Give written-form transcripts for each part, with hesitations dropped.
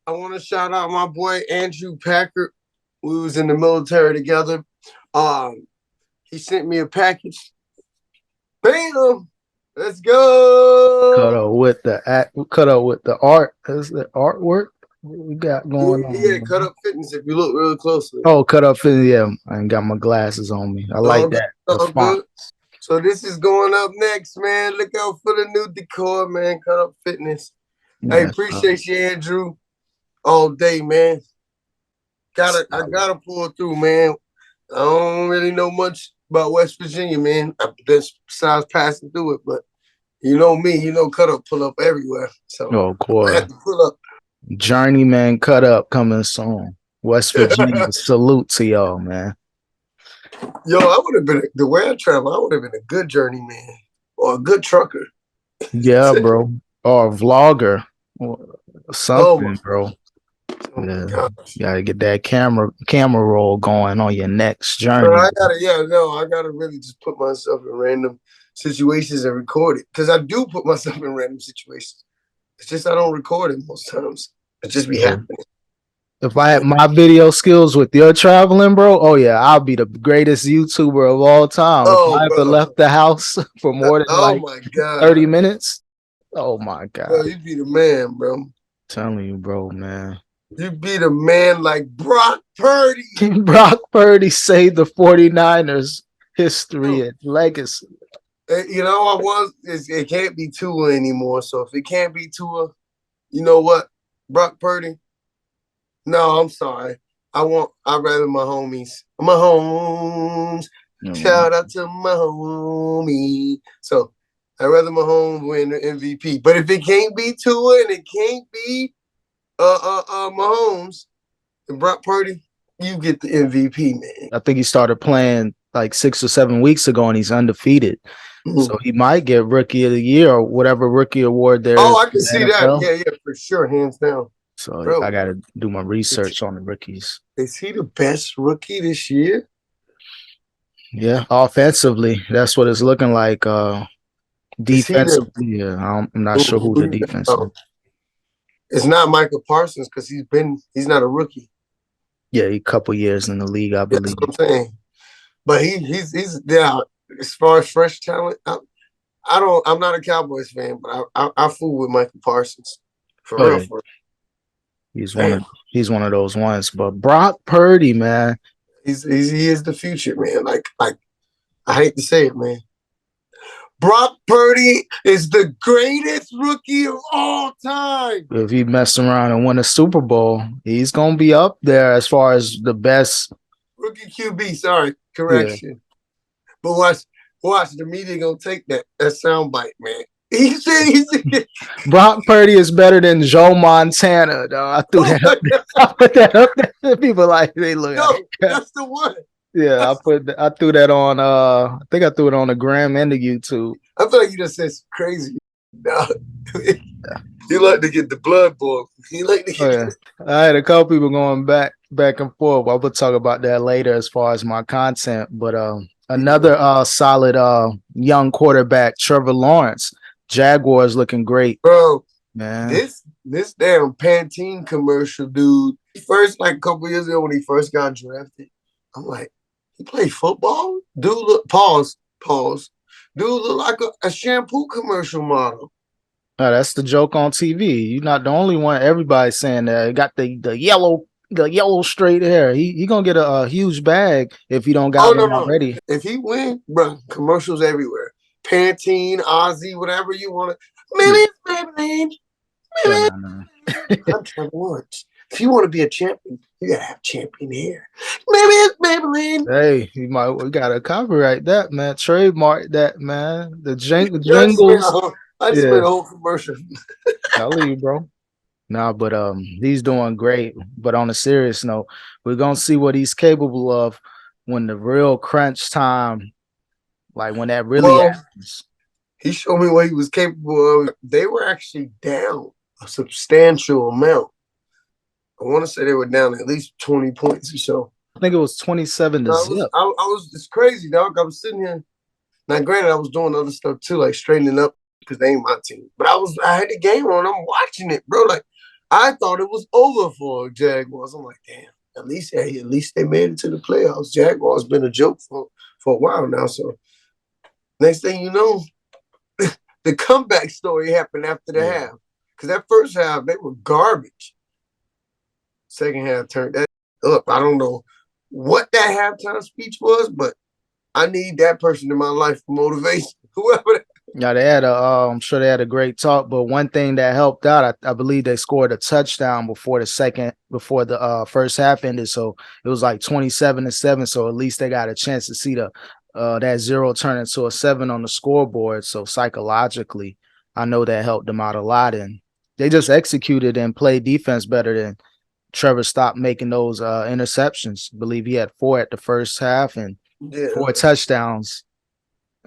I want to shout out my boy Andrew Packard. We was in the military together. He sent me a package. Bam! Let's Cut go. out with the art. Is the artwork we got going Yeah, on? cut up fitness if you look really closely. Oh, cut up in yeah. I ain't got my glasses on me. I All like good, that. The all font. good. So this is going up next, man. Look out for the new decor, man. Cut up fitness. Hey, Yeah, appreciate you, Andrew, all day, man. I solid. gotta pull through, man. I don't really know much about West Virginia, man. Besides passing through it, but you know me, cut up, pull up everywhere. So Oh, I boy. had to pull up. Journeyman cut up coming soon. West Virginia, salute to y'all, man. Yo, I would have been the way I travel. I would have been a good journeyman or a good trucker. Yeah, bro. Or a vlogger or Oh my, something, bro. oh my Yeah. gosh. You gotta get that camera roll going on your next But journey. I gotta really just put myself in random situations and record it. Because I do put myself in random situations. It's just I don't record it most times. It just be Bro. happening. If I had my video skills with your traveling, bro, oh yeah, I'll be the greatest YouTuber of all time. If Oh, I ever bro. left the house for more than Oh like my God. 30 minutes, oh my Bro, God. you be the man, bro. Telling you, bro, man. You be the man like Brock Purdy. Brock Purdy saved the 49ers history Yo, and legacy. it can't be Tua anymore. So if it can't be Tua, you know what? Brock Purdy. No, I'm sorry. I'd rather my homies. My homes. Mm. Shout out to my homie. So I'd rather my home win the MVP. But if it can't be Tua and it can't be Mahomes and Brock Purdy, you get the MVP, man. I think he started playing like 6 or 7 weeks ago and he's undefeated. Mhm. So he might get rookie of the year or whatever rookie award there Oh, is I in can see the that. NFL. Yeah, for sure, hands down. So I Bro, got to do my is, research on the rookies. is he the best rookie this year? Yeah, offensively, that's what it's looking like. Is he the Defensively, yeah, I'm not sure who the defense is. oh, it's not Michael Parsons because he's not a rookie. Yeah, a couple years in the league, I That's believe. what I'm saying. But he's yeah. As far as fresh talent, I'm not a Cowboys fan, but I fool with Michael Parsons for Oh real. yeah, For he's one real. of he's one of those ones. But Brock Purdy, man, He is the future, man. Like I hate to say it, man. Brock Purdy is the greatest rookie of all time. if he mess around and win a Super Bowl, he's gonna be up there as far as the best. Rookie QB, sorry, Yeah, correction. But watch the media gonna take that soundbite, man. He said Brock Purdy is better than Joe Montana. Dog. I threw oh that my up there. God, I put that up there. People like they look. yo, Like, that's the one. yeah, That's, I threw that on. I think I threw it on the gram and the YouTube. I feel like you just said some crazy. No. You like to get the blood boiled. You like to Oh get yeah, I had a couple people going back and forth. I'll talk about that later as far as my content. But another solid young quarterback, Trevor Lawrence. Jaguars looking great, bro. man. This damn Pantene commercial, dude. First, like a couple years ago when he first got drafted, I'm like, he played football? Dude, look, pause. Dude, look like a shampoo commercial model. That's the joke on TV. You're not the only one. Everybody's saying that. He got the yellow straight hair. He gonna get a huge bag if he don't Oh got no, one no. already. If he win, bro, commercials everywhere. Pantene, Ozzy, whatever you want to. Yeah. Maybelline, No, Maybelline. no, no. I'm Trevor Lawrence. If you want to be a champion, you gotta have champion hair. Maybe it's Maybelline. Hey, we gotta copyright that, man. Trademark that, man. The Yo, jingles. I just made Yeah, a whole commercial. I'll leave, bro. Nah, but he's doing great. But on a serious note, we're gonna see what he's capable of when the real crunch time, like when that really Well, happens. he showed me what he was capable of. They were actually down a substantial amount. I want to say they were down at least 20 points or so. I think it was 27 to zip. It's crazy, dog. I was sitting here. Now, granted, I was doing other stuff too, like straightening up because they ain't my team. But I had the game on. I'm watching it, bro. Like, I thought it was over for Jaguars. I'm like, damn. At least they made it to the playoffs. Jaguars been a joke for a while now. So next thing you know, the comeback story happened after the half. Because that first half, they were garbage. Second half turned that up. I don't know what that halftime speech was, but I need that person in my life for motivation. Whoever. Yeah, they had I'm sure they had a great talk, but one thing that helped out, I believe they scored a touchdown before the first half ended. So it was like 27-7. So at least they got a chance to see that 0 turn into a 7 on the scoreboard. So psychologically, I know that helped them out a lot. And they just executed and played defense better than Trevor stopped making those interceptions. I believe he had 4 at the first half and 4 touchdowns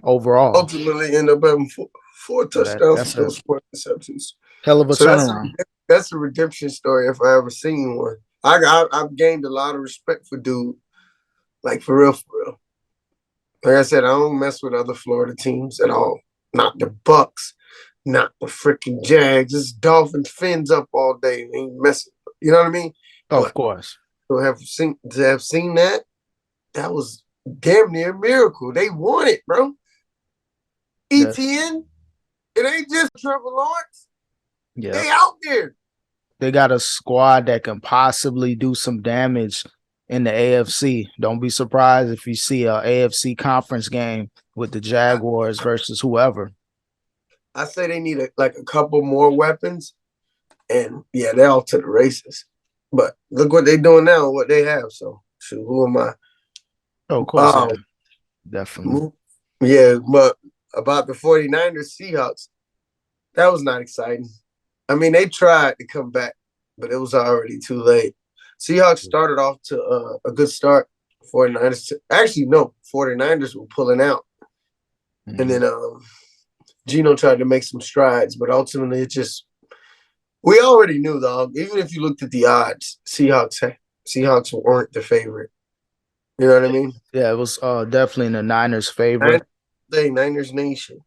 overall. Ultimately end up having four So touchdowns that's with a those 4 interceptions. hell of a turnaround. That's a redemption story if I ever seen one. I've gained a lot of respect for dude. Like for real, for real. Like I said, I don't mess with other Florida teams at all. Not the Bucks, not the freaking Jags. It's Dolphins fins up all day. Ain't messing. You know what I mean? Oh, of course. To have seen that, that was damn near a miracle. They won it, bro. ETN, it ain't just Trevor Lawrence. Yeah. They out there. They got a squad that can possibly do some damage in the AFC. Don't be surprised if you see a AFC conference game with the Jaguars versus whoever. I say they need a couple more weapons, and yeah, they're all to the races. But look what they're doing now, what they have. So, shoot, who am I? Oh, of course, definitely. Yeah, but about the 49ers Seahawks, that was not exciting. I mean, they tried to come back, but it was already too late. Seahawks started off to a good start. 49ers were pulling out. Mm-hmm. And then Geno tried to make some strides, but ultimately we already knew, though. Even if you looked at the odds, Seahawks weren't the favorite. You know what I mean? Yeah, it was definitely in the Niners' favor. Niners Nation.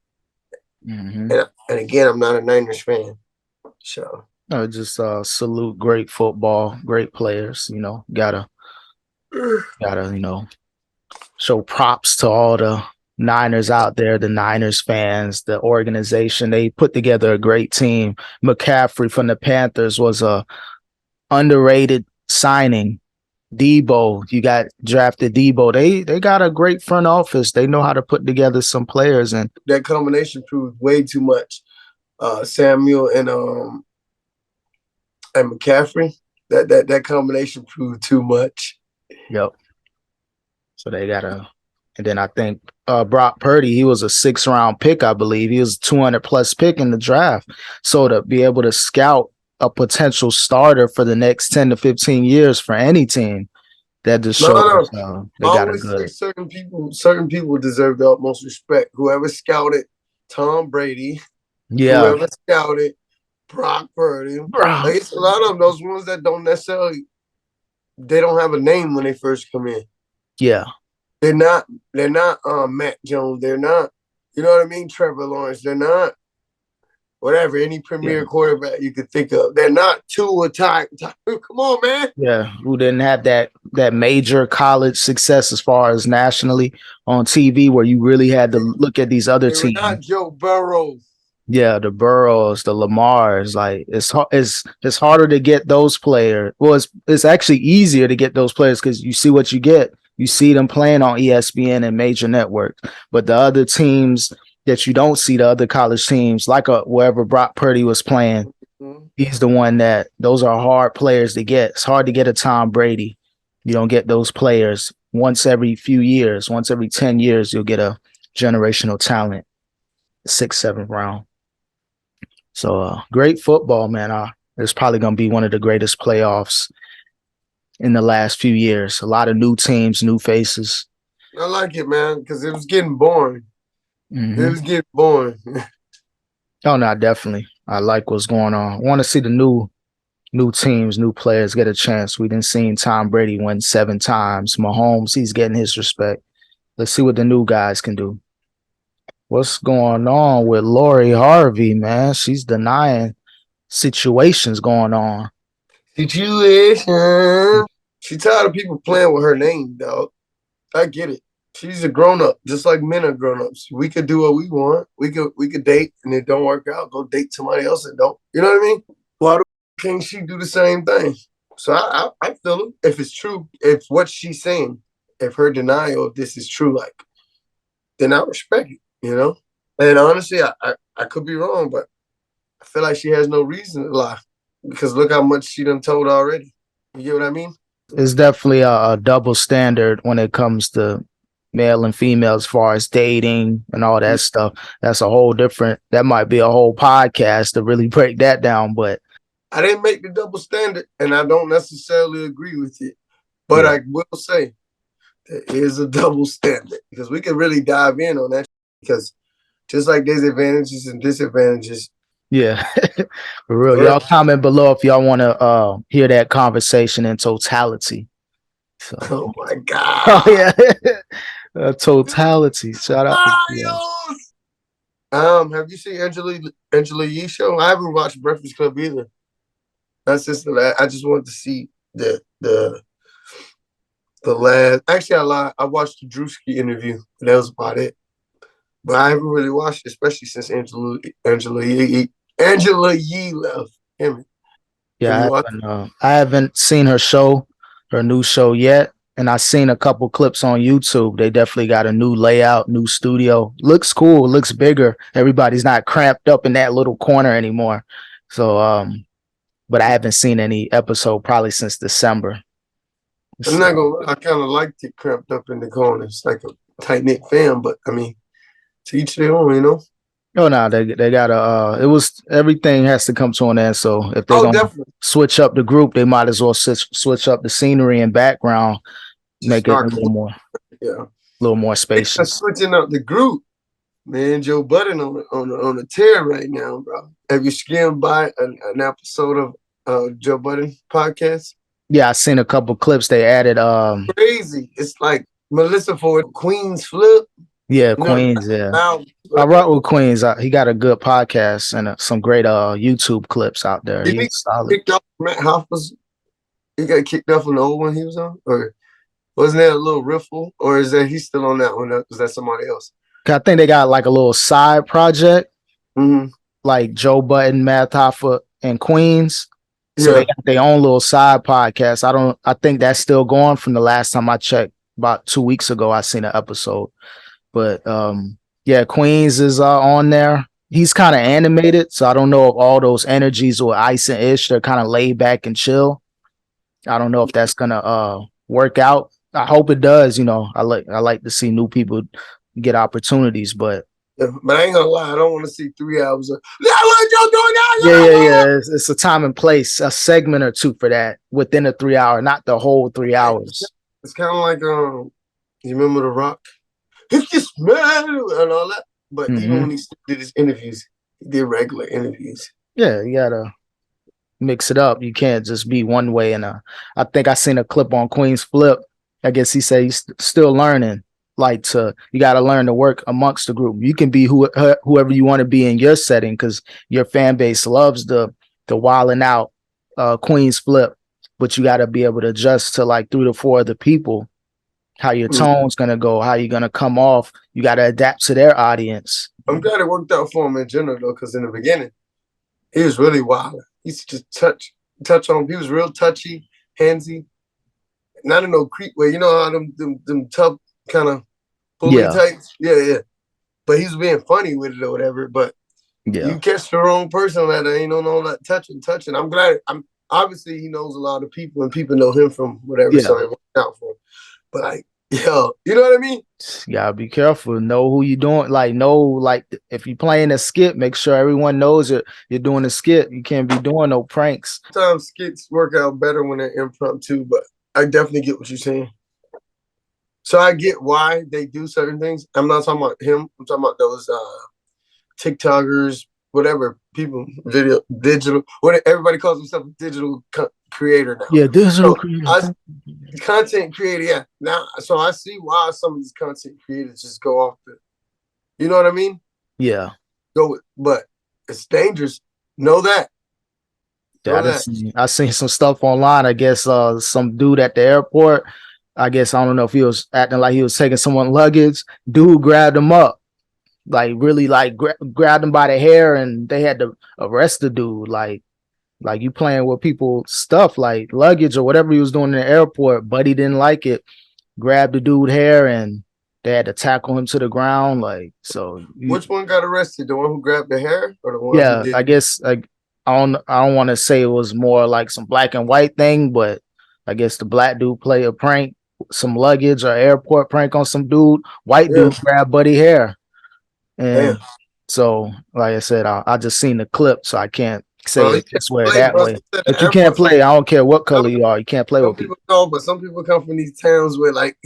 Mm-hmm. And again, I'm not a Niners fan. So just salute great football, great players. You know, gotta show props to all the Niners out there, the Niners fans, the organization. They put together a great team. McCaffrey from the Panthers was a underrated signing. Debo, you got drafted Debo. They got a great front office. They know how to put together some players, and that combination proved way too much. Samuel and McCaffrey, that combination proved too much. Yep. So they got and then I think Brock Purdy, he was a 6th-round pick, I believe. He was a 200+ pick in the draft. So to be able to scout a potential starter for the next 10 to 15 years for any team, that just shows they got a good. Certain people deserve the utmost respect. Whoever scouted Tom Brady, whoever scouted Brock Purdy, it's a lot of them, those ones that don't necessarily, they don't have a name when they first come in. Yeah. They're not Matt Jones. They're not, you know what I mean? Trevor Lawrence. They're not whatever, any premier quarterback you could think of. They're not Tua Ty. Come on, man. Yeah, who didn't have that major college success as far as nationally on TV, where you really had to look at these other teams. Not Joe Burrow. Yeah, the Burrows, the Lamars. Like it's harder to get those players. Well, it's actually easier to get those players because you see what you get. You see them playing on ESPN and major networks. But the other teams that you don't see, the other college teams, like wherever Brock Purdy was playing, he's the one that those are hard players to get. It's hard to get a Tom Brady. You don't get those players once every few years. Once every 10 years, you'll get a generational talent, 6th, 7th round. So great football, man. It's probably going to be one of the greatest playoffs in the last few years. A lot of new teams, new faces. I like it, man, because it was getting boring. Mm-hmm. It was getting boring. Oh, no, definitely. I like what's going on. I want to see the new teams, new players get a chance. We didn't see Tom Brady win 7 times. Mahomes, he's getting his respect. Let's see what the new guys can do. What's going on with Lori Harvey, man? She's denying situations going on. Situation. She tired of people playing with her name, dog. I get it. She's a grown up, just like men are grown ups. We could do what we want. We could date, and it don't work out. Go date somebody else and don't. You know what I mean? Why can't she do the same thing? So I feel it. If it's true, if what she's saying, if her denial of this is true, like, then I respect it. You know. And honestly, I could be wrong, but I feel like she has no reason to lie because look how much she done told already. You get what I mean? It's definitely a double standard when it comes to male and female as far as dating and all that stuff. That's a whole different, that might be a whole podcast to really break that down. But I didn't make the double standard and I don't necessarily agree with it. But I will say there is a double standard because we can really dive in on that because just like there's advantages and disadvantages. Yeah, for real. Y'all comment below if y'all want to hear that conversation in totality. So. Oh my God. Oh yeah. Totality. Shout out to have you seen Angela Yee show? I haven't watched Breakfast Club either. That's just I just wanted to see the last. Actually, I lied. I watched the Drewski interview, and that was about it. But I haven't really watched it, especially since Angela Yee left. Damn it. Yeah, I haven't seen her new show yet. And I've seen a couple clips on YouTube. They definitely got a new layout, new studio. Looks cool, looks bigger. Everybody's not cramped up in that little corner anymore. So, but I haven't seen any episode probably since December. I'm not gonna lie, I kind of liked it cramped up in the corner. It's like a tight-knit fam, but I mean, to each their own, you know? Oh no, they gotta everything has to come to an end. So if they're gonna switch up the group, they might as well switch up the scenery and background, make it a little more spacious. Switching up the group, man. Joe Budden on a tear right now, bro. Have you skimmed by an episode of Joe Budden Podcast? Yeah, I seen a couple clips they added. Crazy. It's like Melyssa Ford, QueenzFlip. Yeah, Queens. Yeah, I rock with Queens. He got a good podcast and some great YouTube clips out there. He's solid. Kicked off Matt Hoffa's. He got kicked off on the old one he was on, or wasn't there a little riffle, or is that he's still on that one? Is that somebody else? I think they got like a little side project, like Joe Budden, Matt Hoffa, and Queens. So they got their own little side podcast. I think that's still going from the last time I checked. About 2 weeks ago, I seen an episode. But yeah, Queens is on there. He's kind of animated, so I don't know if all those energies with Ice and Ish, they're kind of laid back and chill. I don't know if that's gonna work out. I hope it does. You know, I like to see new people get opportunities, but I ain't gonna lie, I don't want to see 3 hours of what you doing now. Yeah. It's a time and place, a segment or two for that within a 3 hour, not the whole 3 hours. It's kind of like you remember The Rock? If you smell and all that. But even when he did his interviews, he did regular interviews. Yeah, you gotta mix it up. You can't just be one way. And I think I seen a clip on QueenzFlip. I guess he said he's still learning. Like you got to learn to work amongst the group. You can be whoever you want to be in your setting because your fan base loves the wilding out QueenzFlip, but you got to be able to adjust to like 3 to 4 other people. How your tone's gonna go, how you're gonna come off. You got to adapt to their audience. I'm glad it worked out for him in general though, because in the beginning, he was really wild. He used to just touch on. He was real touchy, handsy, not in no creep way. You know how them tough kind of bully types. Yeah. But he was being funny with it or whatever. But you catch the wrong person that ain't no that touching. I'm glad. Obviously he knows a lot of people and people know him from whatever. So it worked out for him. But like, you know what I mean? You gotta be careful. Know who you're doing. Like, if you're playing a skit, make sure everyone knows you're doing a skit. You can't be doing no pranks. Sometimes skits work out better when they're impromptu, but I definitely get what you're saying. So I get why they do certain things. I'm not talking about him. I'm talking about those TikTokers, whatever people, digital. What everybody calls themselves a digital creator now. Yeah, digital creator. Content creator. Yeah. Now, so I see why some of these content creators just go off the. You know what I mean? Yeah. But it's dangerous. Know that. Yeah, I seen some stuff online. I guess some dude at the airport. I guess I don't know if he was acting like he was taking someone's luggage. Dude grabbed him up, like really like grabbed him by the hair, and they had to arrest the dude. Like you playing with people's stuff, like luggage or whatever he was doing in the airport. Buddy didn't like it. Grabbed the dude hair, and they had to tackle him to the ground. Like so. Which one got arrested? The one who grabbed the hair, or the one Yeah, who did? I guess like I don't want to say it was more like some black and white thing, but I guess the black dude played a prank, some luggage or airport prank on some dude. White dude grabbed Buddy hair, and so like I said, I just seen the clip, so I can't say it this way or that way. But you can't play. I don't care what color you are. You can't play with people. But some people come from these towns where like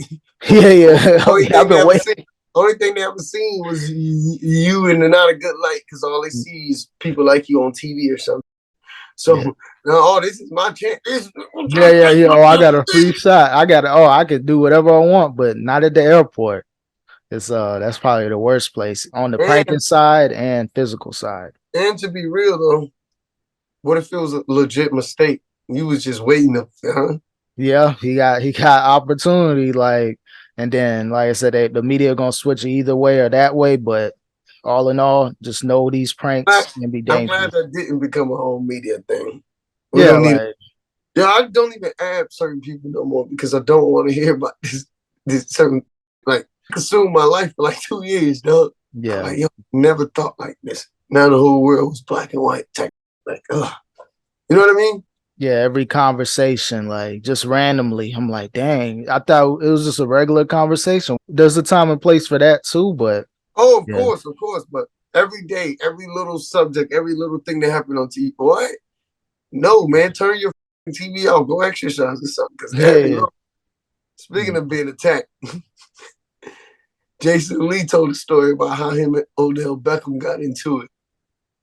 yeah. I've been waiting. Only thing they ever seen was you in not a good light because all they see is people like you on TV or something. So now, this is my chance. Yeah. Oh, I got a free shot. I could do whatever I want, but not at the airport. It's that's probably the worst place on the pranking side and physical side. And to be real though, what if it was a legit mistake? You was just waiting up there, huh? Yeah, he got opportunity, like. And then, like I said, the media gonna switch it either way or that way. But all in all, just know these pranks can be dangerous. I'm glad that didn't become a whole media thing. I don't even add certain people no more because I don't want to hear about this certain like consume my life for like 2 years, dog. Yeah, like, never thought like this. Now the whole world was black and white. Like, you know what I mean? Yeah, every conversation, like just randomly, I'm like, dang, I thought it was just a regular conversation. There's a time and place for that too, but of course, but every day, every little subject, every little thing that happened on TV, boy, no, man, turn your TV off, go exercise or something. Because speaking of being attacked, Jason Lee told a story about how him and Odell Beckham got into it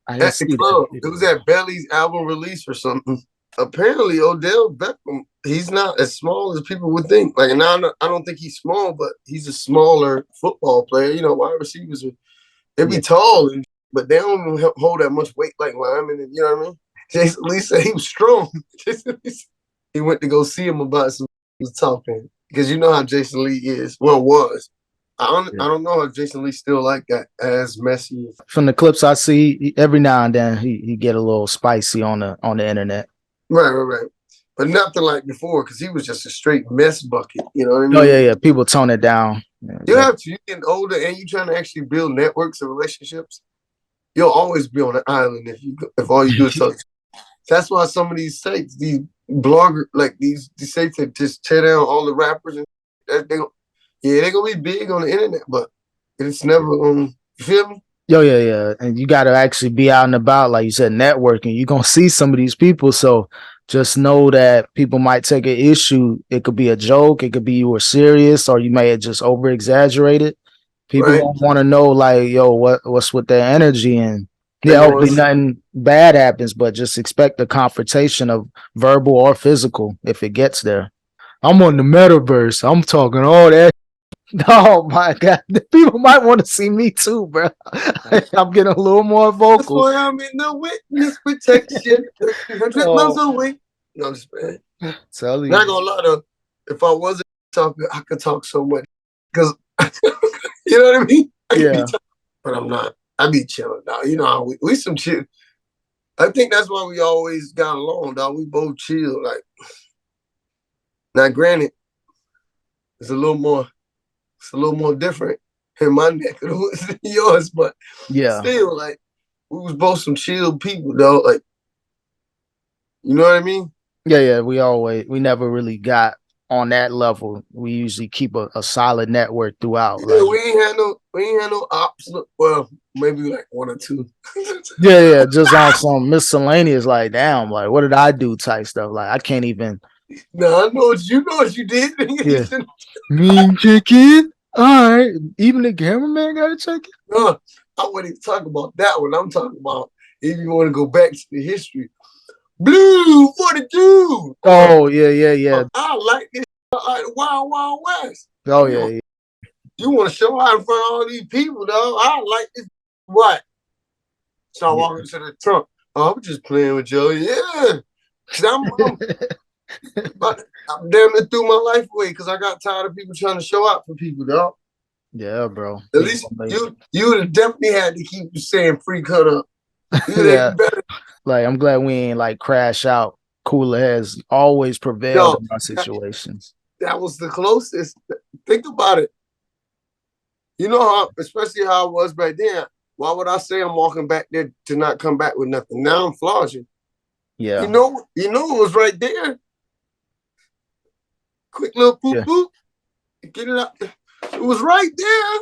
at the club. It was at Belly's album release or something. Apparently Odell Beckham, he's not as small as people would think. Like, and I don't think he's small, but he's a smaller football player. You know, wide receivers they be tall, but they don't hold that much weight like linemen. And, you know what I mean? Jason Lee said he was strong. He went to go see him about some. He was talking because you know how Jason Lee is. Well, was. I don't know if Jason Lee's still like that, as messy. From the clips I see, every now and then he get a little spicy on the internet. Right. But nothing like before because he was just a straight mess bucket. You know what I mean? Oh, yeah. People tone it down. You have to. You're getting older and you're trying to actually build networks and relationships. You'll always be on an island if all you do is talk. That's why some of these sites, these bloggers, like these sites that just tear down all the rappers, and they're going to be big on the internet, but it's never you feel me? Yeah. And you got to actually be out and about, like you said, networking. You're going to see some of these people. So just know that people might take an issue. It could be a joke. It could be you were serious, or you may have just over exaggerated. People don't want to know, like, yo, what's with their energy? And hopefully nothing bad happens, but just expect a confrontation of verbal or physical if it gets there. I'm on the metaverse. I'm talking all that. Oh my God, people might want to see me too, bro. I'm getting a little more vocal. That's why I'm in the witness protection. 100 miles away. No, I'm just playing. Tell you. Not gonna lie though, if I wasn't talking, I could talk so much because you know what I mean. But I'm not. I be chilling, dog. You know how we some chill. I think that's why we always got along, dog. We both chill. Like, now, granted, it's a little more different in my neck of the woods than yours, but still, like, we was both some chill people, though. Like, you know what I mean? Yeah. We never really got on that level. We usually keep a solid network throughout. Yeah, like, we ain't had no ops. Well, maybe like one or two. yeah, just on some miscellaneous, like, damn, like, what did I do type stuff. Like, I can't even. No, I know what you did. Yeah. Me check in. All right. Even the cameraman got to check it. No, I wouldn't even talk about that one. I'm talking about if you want to go back to the history. Blue 42. Oh, yeah. I like this. I like Wild Wild West. Oh, yeah. You want to show out in front of all these people, though? I like this. What? So I walk into the trunk. Oh, I'm just playing with Joe. Yeah. Cause I'm damn near threw my life away because I got tired of people trying to show out for people, dog. Yeah, bro. At least you would have definitely had to keep saying free cut up. Yeah. Like, I'm glad we ain't like crash out. Cooler has always prevailed in our situations. That was the closest. Think about it. You know how, especially how I was back then. Why would I say I'm walking back there to not come back with nothing? Now I'm flogging. Yeah. You know it was right there. Quick little poop poop. Get it up. It was right there.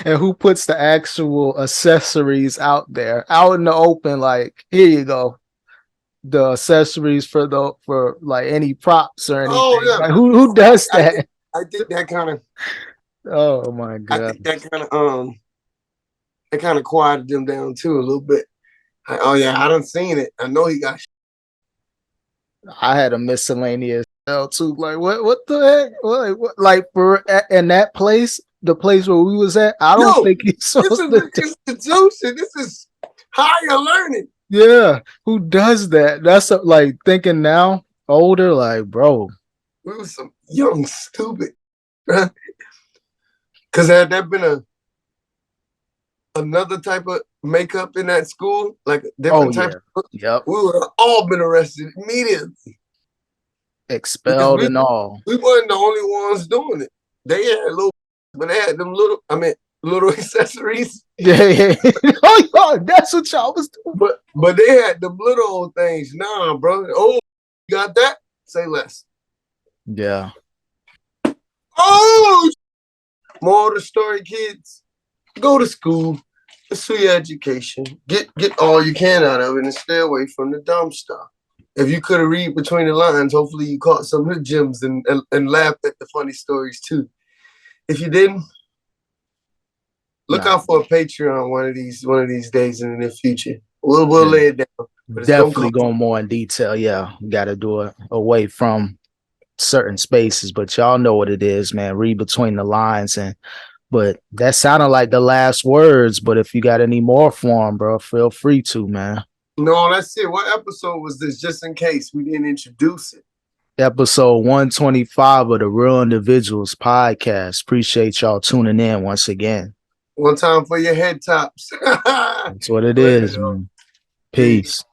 And who puts the actual accessories out there, out in the open? Like, here you go, the accessories for like any props or anything. Oh yeah, like, who does that? I think that kind of. Oh my god! I think that kind of quieted them down too a little bit. Like, oh yeah, I done seen it. I know he got. I had a miscellaneous too. Like what the heck? What like for in that place, the place where we was at, I don't think he's supposed to. This is the institution. This is higher learning. Yeah, who does that? That's like thinking now, older, like bro. We was some young stupid, right? Because had that been another type of makeup in that school, like a different type of, we would have all been arrested immediately. Expelled and all. We weren't the only ones doing it. They had but they had them little accessories. Yeah. Oh, that's what y'all was doing. But they had the little old things. Nah, bro. Oh, you got that? Say less. Yeah. Oh, more of the story, kids. Go to school, pursue your education, get all you can out of it, and stay away from the dumb stuff. If you could have read between the lines, hopefully you caught some of the gems and laughed at the funny stories too. If you didn't, look out for a Patreon one of these days in the near future. We'll lay it down. Definitely going more in detail. Yeah, got to do it away from certain spaces, but y'all know what it is, man. Read between the lines but that sounded like the last words. But if you got any more for him, bro, feel free to, man. No, that's it. What episode was this? Just in case we didn't introduce it. Episode 125 of the Real Individuals Podcast. Appreciate y'all tuning in once again. One time for your head tops. That's what it is, man. Peace.